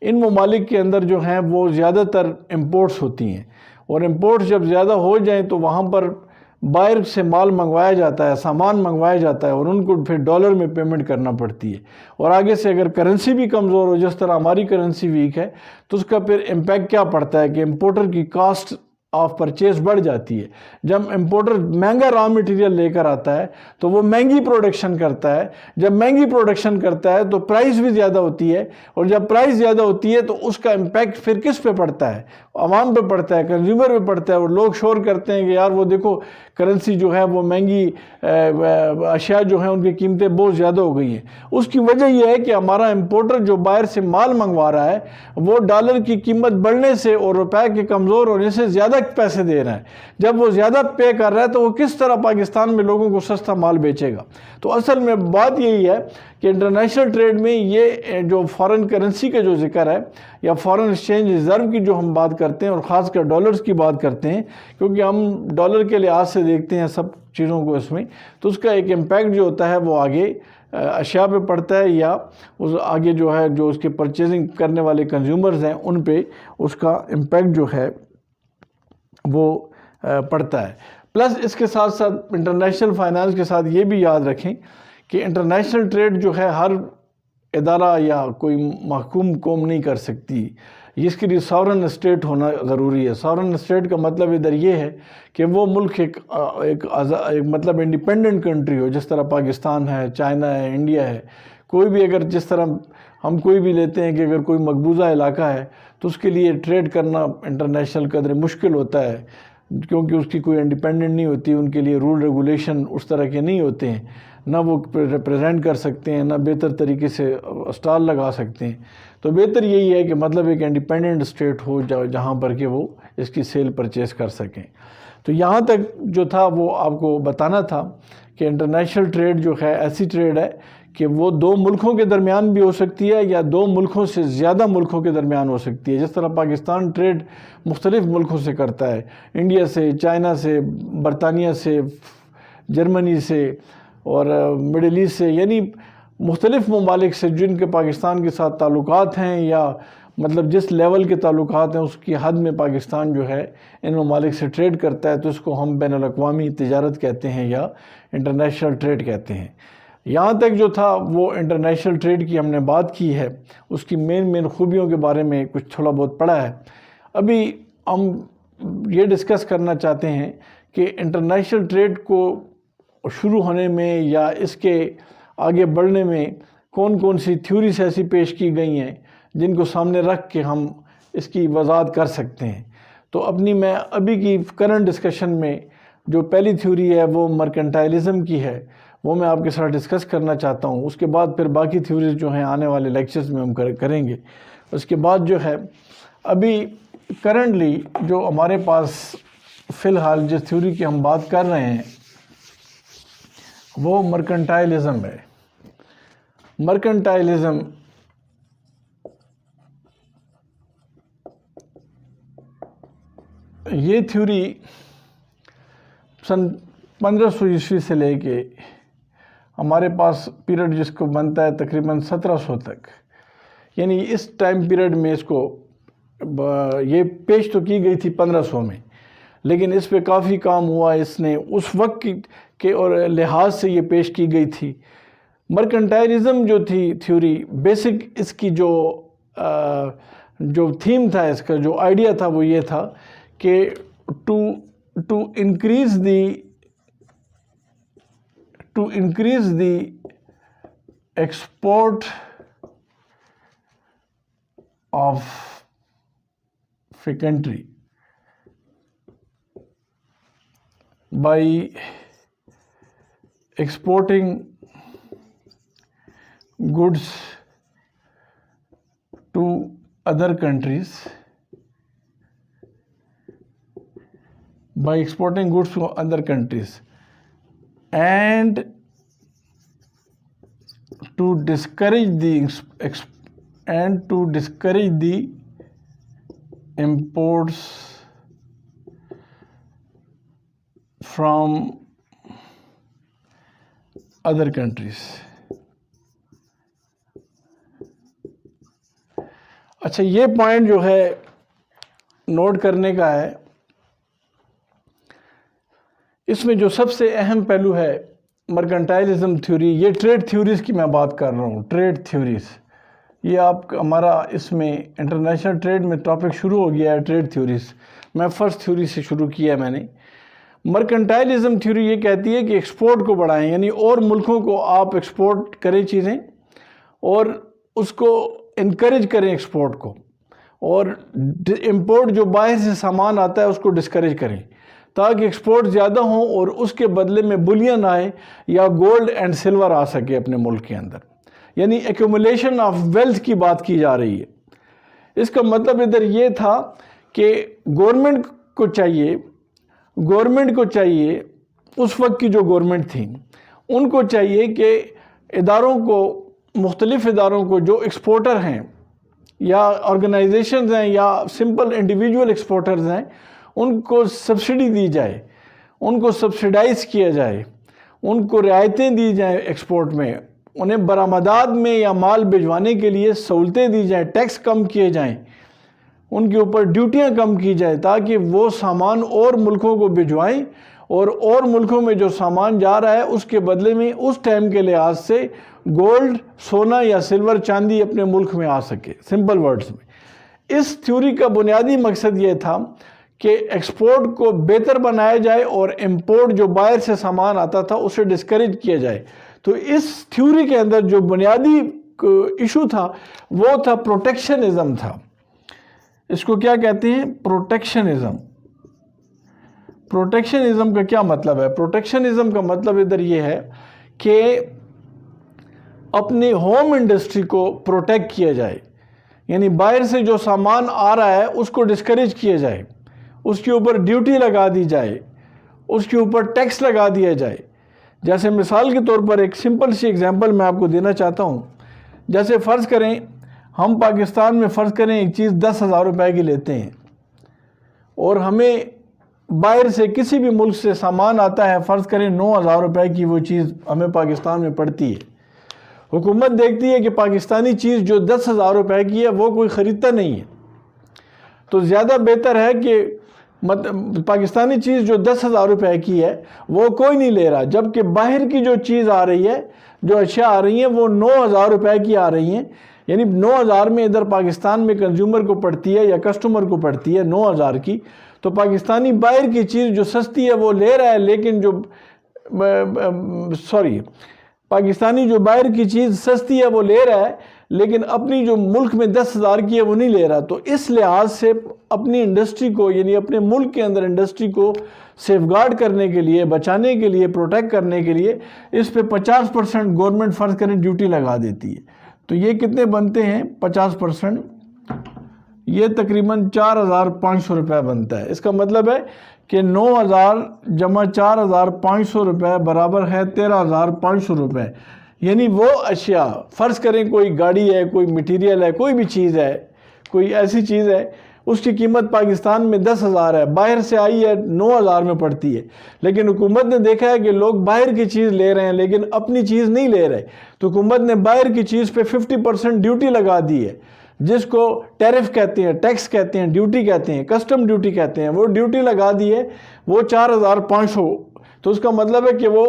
ان ممالک کے اندر جو ہیں وہ زیادہ تر امپورٹس ہوتی ہیں، اور امپورٹس جب زیادہ ہو جائیں تو وہاں پر باہر سے مال منگوایا جاتا ہے، سامان منگوایا جاتا ہے، اور ان کو پھر ڈالر میں پیمنٹ کرنا پڑتی ہے۔ اور آگے سے اگر کرنسی بھی کمزور ہو، جس طرح ہماری کرنسی ویک ہے، تو اس کا پھر امپیکٹ کیا پڑتا ہے کہ امپورٹر کی کاسٹ آف پرچیز بڑھ جاتی ہے۔ جب امپورٹر مہنگا را مٹیریل لے کر آتا ہے تو وہ مہنگی پروڈکشن کرتا ہے، جب مہنگی پروڈکشن کرتا ہے تو پرائز بھی زیادہ ہوتی ہے، اور جب پرائز زیادہ ہوتی ہے تو اس کا امپیکٹ پھر کس پہ پڑتا ہے؟ عوام پہ پڑتا ہے، کنزیومر پہ پڑتا ہے، اور لوگ شور کرتے ہیں کہ یار وہ دیکھو کرنسی جو ہے وہ مہنگی، اشیاء جو ہیں ان کی قیمتیں بہت زیادہ ہو گئی ہیں۔ اس کی وجہ یہ ہے کہ ہمارا امپورٹر جو باہر سے مال منگوا رہا ہے وہ ڈالر کی قیمت بڑھنے سے اور روپے کے کمزور ہونے سے زیادہ پیسے دے رہا ہے۔ جب وہ زیادہ پے کر رہا ہے تو وہ کس طرح پاکستان میں لوگوں کو سستا مال بیچے گا؟ تو اصل میں بات یہی ہے کہ انٹرنیشنل ٹریڈ میں یہ جو فارن کرنسی کا جو ذکر ہے یا فارن ایکسچینج ریزرو کی جو ہم بات کرتے ہیں، اور خاص کر ڈالرز کی بات کرتے ہیں کیونکہ ہم ڈالر کے لحاظ سے دیکھتے ہیں سب چیزوں کو اس میں، تو اس کا ایک امپیکٹ جو ہوتا ہے وہ آگے اشیاء پہ پڑتا ہے، یا اس آگے جو ہے جو اس کے پرچیزنگ کرنے والے کنزیومرز ہیں ان پہ اس کا امپیکٹ جو ہے وہ پڑتا ہے۔ پلس اس کے ساتھ ساتھ انٹرنیشنل فائنانس کے ساتھ یہ بھی یاد رکھیں کہ انٹرنیشنل ٹریڈ جو ہے ہر ادارہ یا کوئی محکوم قوم نہیں کر سکتی، اس کے لیے ساورن اسٹیٹ ہونا ضروری ہے۔ ساورن اسٹیٹ کا مطلب ادھر یہ ہے کہ وہ ملک ایک مطلب انڈیپینڈنٹ کنٹری ہو، جس طرح پاکستان ہے، چائنا ہے، انڈیا ہے۔ کوئی بھی اگر جس طرح ہم کوئی بھی لیتے ہیں کہ اگر کوئی مقبوضہ علاقہ ہے تو اس کے لیے ٹریڈ کرنا انٹرنیشنل قدر مشکل ہوتا ہے، کیونکہ اس کی کوئی انڈیپینڈنٹ نہیں ہوتی، ان کے لیے رول ریگولیشن اس طرح کے نہیں ہوتے ہیں، نہ وہ ریپرزینٹ کر سکتے ہیں، نہ بہتر طریقے سے اسٹال لگا سکتے ہیں۔ تو بہتر یہی ہے کہ مطلب ایک انڈیپینڈنٹ اسٹیٹ ہو جہاں پر کہ وہ اس کی سیل پرچیز کر سکیں۔ تو یہاں تک جو تھا وہ آپ کو بتانا تھا کہ انٹرنیشنل ٹریڈ جو ہے ایسی ٹریڈ ہے کہ وہ دو ملکوں کے درمیان بھی ہو سکتی ہے یا دو ملکوں سے زیادہ ملکوں کے درمیان ہو سکتی ہے۔ جس طرح پاکستان ٹریڈ مختلف ملکوں سے کرتا ہے، انڈیا سے، چائنا سے، برطانیہ سے، جرمنی سے اور مڈل ایسٹ سے، یعنی مختلف ممالک سے جن کے پاکستان کے ساتھ تعلقات ہیں یا مطلب جس لیول کے تعلقات ہیں اس کی حد میں پاکستان جو ہے ان ممالک سے ٹریڈ کرتا ہے، تو اس کو ہم بین الاقوامی تجارت کہتے ہیں یا انٹرنیشنل ٹریڈ کہتے ہیں۔ یہاں تک جو تھا وہ انٹرنیشنل ٹریڈ کی ہم نے بات کی ہے، اس کی مین خوبیوں کے بارے میں کچھ تھوڑا بہت پڑھا ہے۔ ابھی ہم یہ ڈسکس کرنا چاہتے ہیں کہ انٹرنیشنل ٹریڈ کو شروع ہونے میں یا اس کے آگے بڑھنے میں کون کون سی تھیوریز ایسی پیش کی گئی ہیں جن کو سامنے رکھ کے ہم اس کی وضاحت کر سکتے ہیں۔ تو میں ابھی کی کرنٹ ڈسکشن میں جو پہلی تھیوری ہے وہ مرکنٹائلزم کی ہے، وہ میں آپ کے ساتھ ڈسکس کرنا چاہتا ہوں۔ اس کے بعد پھر باقی تھیوریز جو ہیں آنے والے لیکچرز میں ہم کریں گے۔ اس کے بعد جو ہے ابھی کرنٹلی جو ہمارے پاس فی الحال جس تھیوری کی ہم بات کر رہے ہیں وہ مرکنٹائلزم ہے۔ مرکنٹائلزم یہ تھیوری سن 1500 عیسوی سے لے کے ہمارے پاس پیریڈ جس کو بنتا ہے تقریباً 1700 تک، یعنی اس ٹائم پیریڈ میں اس کو یہ پیش تو کی گئی تھی 1500 میں، لیکن اس پہ کافی کام ہوا۔ اس نے اس وقت کے اور لحاظ سے یہ پیش کی گئی تھی۔ مرکنٹائلزم جو تھی تھیوری، بیسک اس کی جو تھیم تھا، اس کا جو آئیڈیا تھا وہ یہ تھا کہ to increase the export of a country by exporting goods to other countries, and to discourage the imports from other countries۔ اچھا، یہ پوائنٹ جو ہے نوٹ کرنے کا ہے، اس میں جو سب سے اہم پہلو ہے مرکنٹائلزم تھیوری، یہ ٹریڈ تھیوریز کی میں بات کر رہا ہوں۔ ٹریڈ تھیوریز، یہ ہمارا اس میں انٹرنیشنل ٹریڈ میں ٹاپک شروع ہو گیا ہے، ٹریڈ تھیوریز۔ میں فرسٹ تھیوری سے شروع کیا ہے میں نے۔ مرکنٹائلزم تھیوری یہ کہتی ہے کہ ایکسپورٹ کو بڑھائیں، یعنی اور ملکوں کو آپ ایکسپورٹ کریں چیزیں اور اس کو انکریج کریں ایکسپورٹ کو، اور امپورٹ جو باہر سے سامان آتا ہے اس کو ڈسکریج کریں تاکہ ایکسپورٹ زیادہ ہوں اور اس کے بدلے میں بلین آئے یا گولڈ اینڈ سلور آ سکے اپنے ملک کے اندر، یعنی ایکومولیشن آف ویلتھ کی بات کی جا رہی ہے۔ اس کا مطلب ادھر یہ تھا کہ گورنمنٹ کو چاہیے اس وقت کی جو گورنمنٹ تھی ان کو چاہیے کہ مختلف اداروں کو جو ایکسپورٹر ہیں یا آرگنائزیشنز ہیں یا سمپل انڈیویجول ایکسپورٹرز ہیں، ان کو سبسڈی دی جائے، ان کو سبسڈائز کیا جائے، ان کو رعایتیں دی جائیں ایکسپورٹ میں، انہیں برآمدات میں یا مال بھجوانے کے لیے سہولتیں دی جائیں، ٹیکس کم کیے جائیں، ان کے اوپر ڈیوٹیاں کم کی جائیں تاکہ وہ سامان اور ملکوں کو بھجوائیں اور ملکوں میں جو سامان جا رہا ہے اس کے بدلے میں اس ٹائم کے لحاظ سے گولڈ، سونا یا سلور، چاندی اپنے ملک میں آ سکے۔ سمپل ورڈز میں اس تھیوری کا بنیادی مقصد یہ تھا کہ ایکسپورٹ کو بہتر بنایا جائے اور امپورٹ جو باہر سے سامان آتا تھا اسے ڈسکریج کیا جائے۔ تو اس تھیوری کے اندر جو بنیادی ایشو تھا وہ تھا پروٹیکشنزم تھا۔ اس کو کیا کہتے ہیں؟ پروٹیکشنزم۔ پروٹیکشنزم کا کیا مطلب ہے؟ پروٹیکشنزم کا مطلب ادھر یہ ہے کہ اپنی ہوم انڈسٹری کو پروٹیکٹ کیا جائے، یعنی باہر سے جو سامان آ رہا ہے اس کو ڈسکریج کیا جائے، اس کے اوپر ڈیوٹی لگا دی جائے، اس کے اوپر ٹیکس لگا دیا جائے۔ جیسے مثال کے طور پر ایک سمپل سی ایگزامپل میں آپ کو دینا چاہتا ہوں۔ جیسے فرض کریں ہم پاکستان میں فرض کریں ایک چیز 10,000 روپے کی لیتے ہیں اور ہمیں باہر سے کسی بھی ملک سے سامان آتا ہے، فرض کریں 9,000 روپے کی وہ چیز ہمیں پاکستان میں پڑتی ہے۔ حکومت دیکھتی ہے کہ پاکستانی چیز جو 10,000 روپے کی ہے وہ کوئی خریدتا نہیں ہے، تو زیادہ بہتر ہے کہ پاکستانی چیز جو 10,000 روپے کی ہے وہ کوئی نہیں لے رہا، جبکہ باہر کی جو چیز آ رہی ہے، جو اشیاء آ رہی ہیں وہ 9,000 روپے کی آ رہی ہیں، یعنی 9,000 میں ادھر پاکستان میں کنزیومر کو پڑتی ہے یا کسٹمر کو پڑتی ہے 9,000 کی، تو پاکستانی باہر کی چیز جو سستی ہے وہ لے رہا ہے، لیکن پاکستانی جو باہر کی چیز سستی ہے وہ لے رہا ہے، لیکن اپنی جو ملک میں 10,000 کی ہے وہ نہیں لے رہا۔ تو اس لحاظ سے اپنی انڈسٹری کو، یعنی اپنے ملک کے اندر انڈسٹری کو سیف گارڈ کرنے کے لیے، بچانے کے لیے، پروٹیکٹ کرنے کے لیے اس پہ 50% گورنمنٹ فرض کریں ڈیوٹی لگا دیتی ہے۔ تو یہ کتنے بنتے ہیں 50%؟ یہ تقریباً 4,500 روپے بنتا ہے۔ اس کا مطلب ہے کہ 9,000 جمع 4,500 روپے برابر ہے 13,500 روپے، یعنی وہ اشیاء، فرض کریں کوئی گاڑی ہے، کوئی مٹیریل ہے، کوئی بھی چیز ہے، کوئی ایسی چیز ہے، اس کی قیمت پاکستان میں 10,000 ہے، باہر سے آئی ہے 9,000 میں پڑتی ہے، لیکن حکومت نے دیکھا ہے کہ لوگ باہر کی چیز لے رہے ہیں لیکن اپنی چیز نہیں لے رہے، تو حکومت نے باہر کی چیز پہ 50% ڈیوٹی لگا دی ہے، جس کو ٹیرف کہتے ہیں، ٹیکس کہتے ہیں، ڈیوٹی کہتے ہیں، کسٹم ڈیوٹی کہتے ہیں، وہ ڈیوٹی لگا دی ہے، وہ 4,500۔ تو اس کا مطلب ہے کہ وہ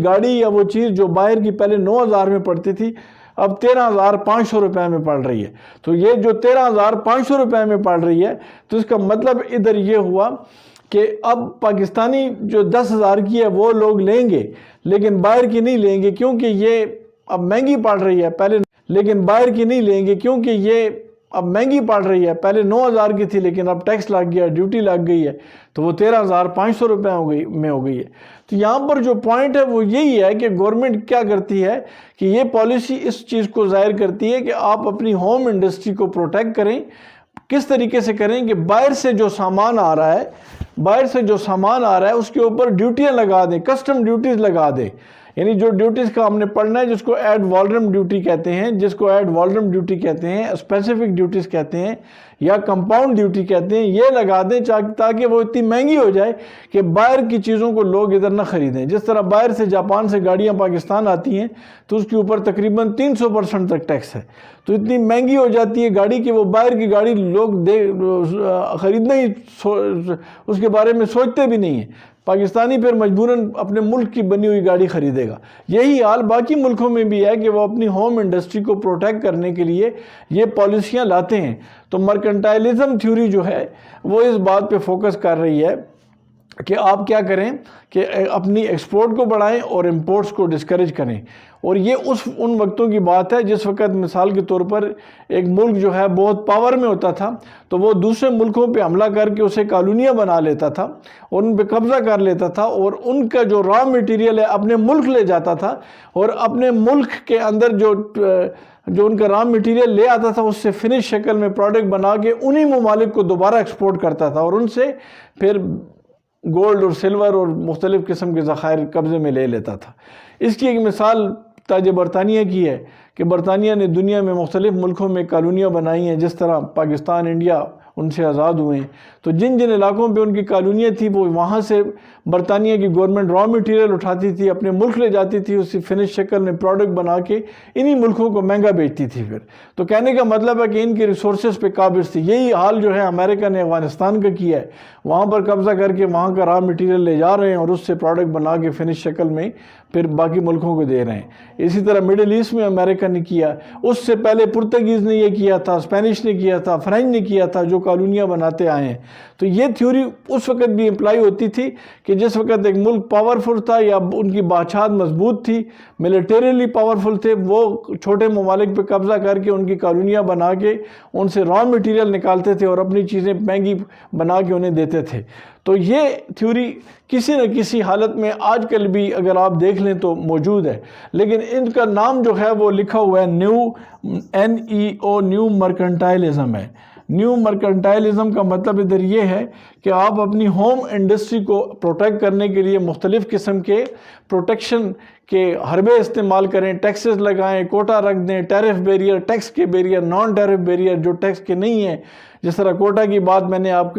گاڑی یا وہ چیز جو باہر کی پہلے 9,000 میں پڑتی تھی اب 13,500 روپے میں پڑ رہی ہے۔ تو یہ جو 13,500 روپے میں پڑ رہی ہے، تو اس کا مطلب ادھر یہ ہوا کہ اب پاکستانی جو 10,000 کی ہے وہ لوگ لیں گے، لیکن باہر کی نہیں لیں گے، کیونکہ یہ اب مہنگی پڑ رہی ہے، پہلے 9,000 کی تھی لیکن اب ٹیکس لگ گیا، ڈیوٹی لگ گئی ہے، تو وہ 13,500 روپے میں ہو گئی ہے۔ تو یہاں پر جو پوائنٹ ہے وہ یہی ہے کہ گورنمنٹ کیا کرتی ہے کہ یہ پالیسی اس چیز کو ظاہر کرتی ہے کہ آپ اپنی ہوم انڈسٹری کو پروٹیکٹ کریں۔ کس طریقے سے کریں کہ باہر سے جو سامان آ رہا ہے اس کے اوپر ڈیوٹیاں لگا دیں، کسٹم ڈیوٹیز لگا دیں، یعنی جو ڈیوٹیز کا ہم نے پڑھنا ہے جس کو ایڈ والرم ڈیوٹی کہتے ہیں، اسپیسیفک ڈیوٹیز کہتے ہیں یا کمپاؤنڈ ڈیوٹی کہتے ہیں، یہ لگا دیں تاکہ وہ اتنی مہنگی ہو جائے کہ باہر کی چیزوں کو لوگ ادھر نہ خریدیں۔ جس طرح باہر سے جاپان سے گاڑیاں پاکستان آتی ہیں تو اس کے اوپر تقریباً 300% تک ٹیکس ہے، تو اتنی مہنگی ہو جاتی ہے گاڑی کہ وہ باہر کی گاڑی لوگ خریدنا ہی اس کے بارے میں سوچتے بھی نہیں ہیں۔ پاکستانی پھر مجبوراً اپنے ملک کی بنی ہوئی گاڑی خریدے گا۔ یہی حال باقی ملکوں میں بھی ہے کہ وہ اپنی ہوم انڈسٹری کو پروٹیکٹ کرنے کے لیے یہ پالیسیاں لاتے ہیں۔ تو مرکنٹائلزم تھیوری جو ہے وہ اس بات پہ فوکس کر رہی ہے کہ آپ کیا کریں کہ اپنی ایکسپورٹ کو بڑھائیں اور امپورٹس کو ڈسکریج کریں، اور یہ ان وقتوں کی بات ہے جس وقت مثال کے طور پر ایک ملک جو ہے بہت پاور میں ہوتا تھا تو وہ دوسرے ملکوں پہ حملہ کر کے اسے کالونیاں بنا لیتا تھا اور ان پہ قبضہ کر لیتا تھا، اور ان کا جو را مٹیریل ہے اپنے ملک لے جاتا تھا، اور اپنے ملک کے اندر جو ان کا را مٹیریل لے آتا تھا اس سے فنش شکل میں پروڈکٹ بنا کے انہی ممالک کو دوبارہ ایکسپورٹ کرتا تھا، اور ان سے پھر گولڈ اور سلور اور مختلف قسم کے ذخائر قبضے میں لے لیتا تھا۔ اس کی ایک مثال تاج برطانیہ کی ہے کہ برطانیہ نے دنیا میں مختلف ملکوں میں کالونیاں بنائی ہیں، جس طرح پاکستان، انڈیا ان سے آزاد ہوئے ہیں، تو جن علاقوں پہ ان کی کالونیاں تھیں وہ وہاں سے برطانیہ کی گورنمنٹ را مٹیریل اٹھاتی تھی، اپنے ملک لے جاتی تھی، اسی فنش شکل میں پروڈکٹ بنا کے انہی ملکوں کو مہنگا بیچتی تھی پھر۔ تو کہنے کا مطلب ہے کہ ان کے ریسورسز پہ قابض تھی۔ یہی حال جو ہے امریکہ نے افغانستان کا کیا ہے، وہاں پر قبضہ کر کے وہاں کا را مٹیریل لے جا رہے ہیں اور اس سے پروڈکٹ بنا کے فنش شکل میں پھر باقی ملکوں کو دے رہے ہیں۔ اسی طرح مڈل ایسٹ میں امریکہ نے کیا، اس سے پہلے پرتگیز نے یہ کیا تھا، اسپینش نے کیا تھا، فرینچ نے کیا تھا، جو کالونیاں بناتے آئے ہیں۔ تو یہ تھیوری اس وقت بھی امپلائی ہوتی تھی کہ جس وقت ایک ملک پاورفل تھا یا ان کی بادشاہت مضبوط تھی، ملیٹریلی پاورفل تھے، وہ چھوٹے ممالک پہ قبضہ کر کے ان کی کالونیاں بنا کے ان سے را مٹیریل نکالتے تھے اور اپنی چیزیں مہنگی بنا کے انہیں دیتے تھے۔ تو یہ تھیوری کسی نہ کسی حالت میں آج کل بھی اگر آپ دیکھ لیں تو موجود ہے، لیکن ان کا نام جو ہے وہ لکھا ہوا ہے نیو مرکنٹائلزم ہے۔ نیو مرکنٹائلزم کا مطلب ادھر یہ ہے کہ آپ اپنی ہوم انڈسٹری کو پروٹیکٹ کرنے کے لیے مختلف قسم کے پروٹیکشن کہ حربے استعمال کریں، ٹیکسز لگائیں، کوٹا رکھ دیں، ٹیرف بیریئر، ٹیکس کے بیریئر، نان ٹیرف بیریئر جو ٹیکس کے نہیں ہیں، جس طرح کوٹا کی بات میں نے آپ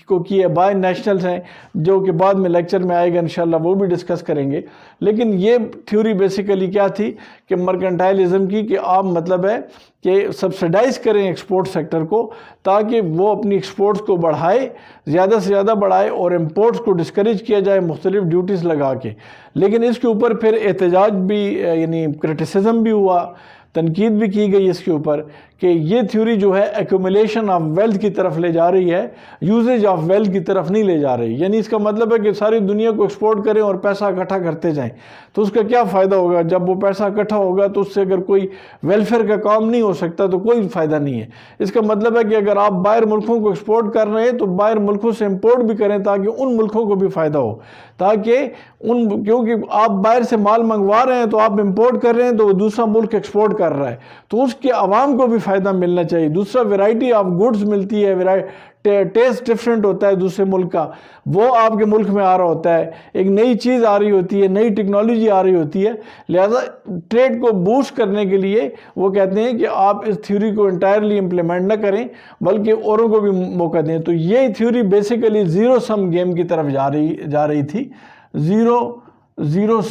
کو کی ہے، بائی نیشنلز ہیں جو کہ بعد میں لیکچر میں آئے گا انشاءاللہ، وہ بھی ڈسکس کریں گے۔ لیکن یہ تھیوری بیسیکلی کیا تھی کہ مرکنٹائلزم کی، کہ آپ مطلب ہے کہ سبسیڈائز کریں ایکسپورٹ سیکٹر کو تاکہ وہ اپنی ایکسپورٹس کو بڑھائے، زیادہ سے زیادہ بڑھائے، اور امپورٹس کو ڈسکریج کیا جائے مختلف ڈیوٹیز لگا کے۔ لیکن اس کے اوپر پھر احتجاج بھی، یعنی کرٹیسزم بھی ہوا، تنقید بھی کی گئی اس کے اوپر کہ یہ تھیوری جو ہے ایکومولیشن آف ویلتھ کی طرف لے جا رہی ہے، یوزیج آف ویلتھ کی طرف نہیں لے جا رہی۔ یعنی اس کا مطلب ہے کہ ساری دنیا کو ایکسپورٹ کریں اور پیسہ اکٹھا کرتے جائیں، تو اس کا کیا فائدہ ہوگا؟ جب وہ پیسہ اکٹھا ہوگا تو اس سے اگر کوئی ویلفیئر کا کام نہیں ہو سکتا تو کوئی فائدہ نہیں ہے۔ اس کا مطلب ہے کہ اگر آپ باہر ملکوں کو ایکسپورٹ کر رہے ہیں تو باہر ملکوں سے امپورٹ بھی کریں تاکہ ان ملکوں کو بھی فائدہ ہو، تاکہ کیونکہ آپ باہر سے مال منگوا رہے ہیں تو آپ امپورٹ کر رہے ہیں تو وہ دوسرا ملک ایکسپورٹ کر رہا ہے، تو اس کے عوام کو بھی فائدہ ملنا چاہیے۔ دوسرا ویرائٹی آف گوڈز ملتی ہے، ٹیسٹ ڈفرینٹ ہوتا ہے دوسرے ملک کا، وہ آپ کے ملک میں آ رہا ہوتا ہے، ایک نئی چیز آ رہی ہوتی ہے، نئی ٹیکنالوجی آ رہی ہوتی ہے۔ لہذا ٹریڈ کو بوسٹ کرنے کے لیے وہ کہتے ہیں کہ آپ اس تھیوری کو انٹائرلی امپلیمنٹ نہ کریں بلکہ اوروں کو بھی موقع دیں۔ تو یہ تھیوری بیسیکلی زیرو سم گیم کی طرف جا رہی تھی، زیرو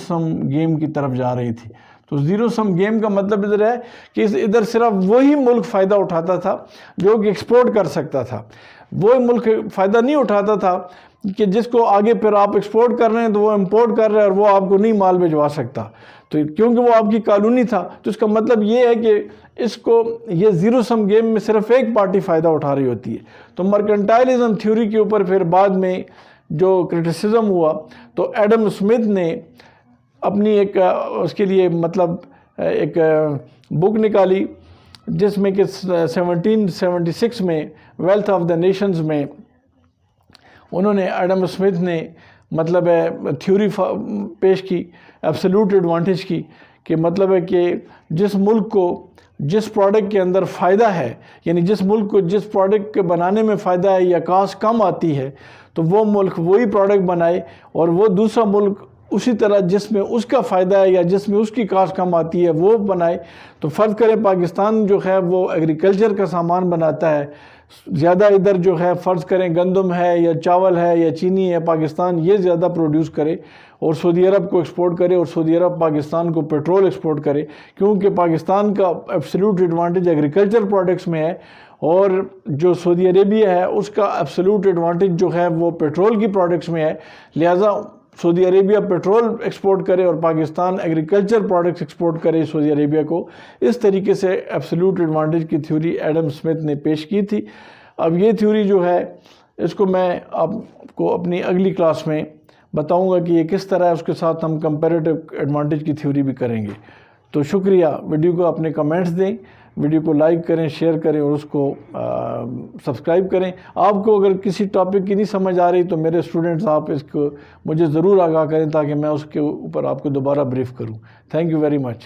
سم گیم کی طرف جا رہی تھی۔ تو زیرو سم گیم کا مطلب ادھر ہے کہ ادھر صرف وہی ملک فائدہ اٹھاتا تھا جو کہ ایکسپورٹ کر سکتا تھا، وہی ملک فائدہ نہیں اٹھاتا تھا کہ جس کو آگے پھر آپ ایکسپورٹ کر رہے ہیں تو وہ امپورٹ کر رہے ہیں اور وہ آپ کو نہیں مال بھجوا سکتا، تو کیونکہ وہ آپ کی کالونی تھا۔ تو اس کا مطلب یہ ہے کہ یہ زیرو سم گیم میں صرف ایک پارٹی فائدہ اٹھا رہی ہوتی ہے۔ تو مرکنٹائلزم تھیوری کے اوپر پھر بعد میں جو کرٹیسزم ہوا تو ایڈم اسمتھ نے اپنی ایک اس کے لیے مطلب ایک بک نکالی جس میں کہ 1776 میں ویلتھ آف دا نیشنز میں انہوں نے، ایڈم اسمتھ نے مطلب ہے تھیوری پیش کی ایبسلیوٹ ایڈوانٹیج کی، کہ مطلب ہے کہ جس ملک کو جس پروڈکٹ کے اندر فائدہ ہے، یعنی جس ملک کو جس پروڈکٹ کے بنانے میں فائدہ ہے یا کاسٹ کم آتی ہے تو وہ ملک وہی پروڈکٹ بنائے، اور وہ دوسرا ملک اسی طرح جس میں اس کا فائدہ ہے یا جس میں اس کی کاسٹ کم آتی ہے وہ بنائے۔ تو فرض کریں پاکستان جو ہے وہ ایگریکلچر کا سامان بناتا ہے، زیادہ ادھر جو ہے فرض کریں گندم ہے یا چاول ہے یا چینی ہے، پاکستان یہ زیادہ پروڈیوس کرے اور سعودی عرب کو ایکسپورٹ کرے، اور سعودی عرب پاکستان کو پیٹرول ایکسپورٹ کرے، کیونکہ پاکستان کا ایبسلیوٹ ایڈوانٹیج ایگریکلچر پروڈکٹس میں ہے، اور جو سعودی عربیہ ہے اس کا ایبسلیوٹ ایڈوانٹیج جو ہے وہ پیٹرول کی پروڈکٹس میں ہے۔ لہٰذا سعودی عربیہ پیٹرول ایکسپورٹ کرے اور پاکستان ایگریکلچر پروڈکٹس ایکسپورٹ کرے سعودی عربیہ کو۔ اس طریقے سے ایبسلیوٹ ایڈوانٹیج کی تھیوری ایڈم اسمتھ نے پیش کی تھی۔ اب یہ تھیوری جو ہے اس کو میں آپ کو اپنی اگلی کلاس میں بتاؤں گا کہ یہ کس طرح ہے، اس کے ساتھ ہم کمپیریٹو ایڈوانٹیج کی تھیوری بھی کریں گے۔ تو شکریہ، ویڈیو کو اپنے کمنٹس دیں، ویڈیو کو لائک کریں، شیئر کریں اور اس کو سبسکرائب کریں۔ آپ کو اگر کسی ٹاپک کی نہیں سمجھ آ رہی تو میرے اسٹوڈنٹس آپ اس کو مجھے ضرور آگاہ کریں تاکہ میں اس کے اوپر آپ کو دوبارہ بریف کروں۔ Thank you very much.